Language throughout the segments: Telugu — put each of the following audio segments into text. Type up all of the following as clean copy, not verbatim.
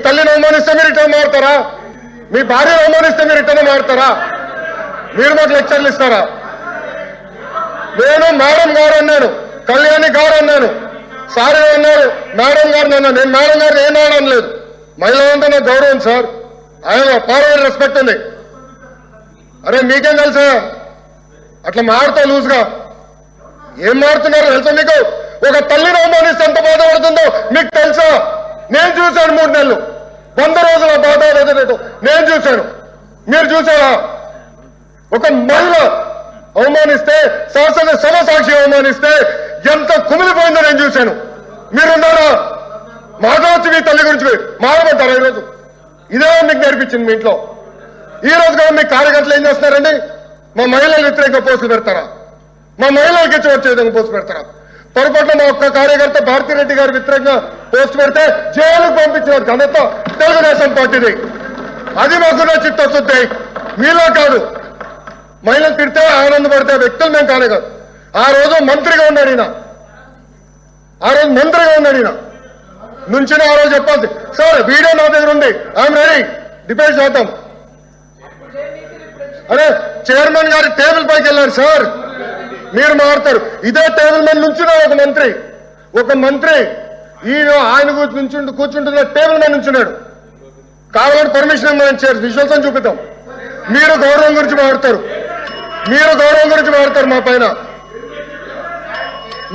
తల్లిని అవమానిస్తే మీరు రిటర్న్ మారుతారా? మీ భార్యను అవమానిస్తే మీరు రిటర్న్ మారుతారా? మీరు మాకు లెక్చర్లు ఇస్తారా? నేను మేడం గారు అన్నాను, కళ్యాణి గారు అన్నాను, సార్ అన్నారు మేడం గారిని అన్నాను. నేను మేడం గారిని ఏం అనడం లేదు. మహిళ అంటే నాకు గౌరవం సార్, ఆయన ఫార్వర్డ్ రెస్పెక్ట్ ఉంది. అరే మీకేం తెలుసా అట్లా మారుతావు లూజ్గా? ఏం మారుతున్నారు తెలుసా మీకు? ఒక తల్లిని అవమానిస్తే ఎంత బాధపడుతుందో మీకు తెలుసా? నేను చూశాను 3 నెలలు 100 రోజుల బాధ నేను చూశాను. మీరు చూసారా? ఒక మహిళ అవమానిస్తే, శాసన సభ సాక్షి అవమానిస్తే ఎంత కుమిలిపోయిందో నేను చూశాను. మీరున్నారా? మాట్లాడచ్చు మీ తల్లి గురించి మాట్లాడతారా? ఈరోజు ఇదే మీకు నేర్పించింది మీ ఇంట్లో. ఈ రోజు కూడా మీ కార్యకర్తలు ఏం చేస్తున్నారండి? మా మహిళలు వ్యతిరేకంగా పోస్టులు పెడతారా? మా మహిళలకి వచ్చే విధంగా పోస్టు పెడతారా? పొరపాటున మా ఒక్క కార్యకర్త భారతిరెడ్డి గారి వ్యతిరేకంగా పోస్ట్ పెడితే జైలుకు పంపించినారు ఘనత తెలుగుదేశం పార్టీది. అది మాకున్న చిత్తశుద్ధి, మీలో కాదు. మహిళలు తిడితే ఆనందపడితే వ్యక్తులు మేము కానే కాదు. ఆ రోజు మంత్రిగా ఉన్నాడు ఈయన, నుంచి ఆ రోజు చెప్పాల్సి సార్ వీడియో నా దగ్గర ఉంది, ఐఎమ్ రెడీ, డిబేట్ చేద్దాం. అరే చైర్మన్ గారి టేబుల్ పైకి వెళ్ళారు సార్, మీరు మారుతారు. ఇదే టేబుల్ మీద నుంచున్నా ఒక మంత్రి ఈయన ఆయన కూర్చుంటున్న టేబుల్ మీద నుంచున్నాడు. కావాలంటే పర్మిషన్ ఇవ్వమని చేయాలి, విశ్వాసం చూపిద్దాం. మీరు గౌరవం గురించి మాట్లాడతారు, మా పైన.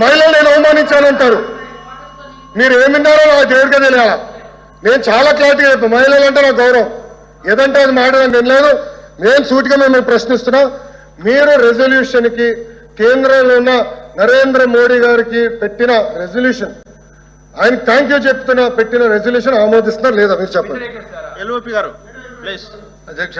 మహిళలు నేను అవమానించానంటారు. మీరు ఏమిన్నారో నాకు దేవుడికే తెలియాలా. నేను చాలా క్లారిటీగా చెప్పాను, మహిళలు అంటే నాకు గౌరవం, ఏదంటే అది మాట్లాడడం నేను లేదు. నేను సూటిగా మేము ప్రశ్నిస్తున్నా. మీరు రెజల్యూషన్కి కేంద్రంలో ఉన్న నరేంద్ర మోడీ గారికి పెట్టిన రెజల్యూషన్, ఆయన థ్యాంక్ యూ చెప్తున్నా, పెట్టిన రెజల్యూషన్ ఆమోదిస్తున్నారు లేదా మీరు చెప్పండి. ఎల్ఓపి గారు ప్లీజ్.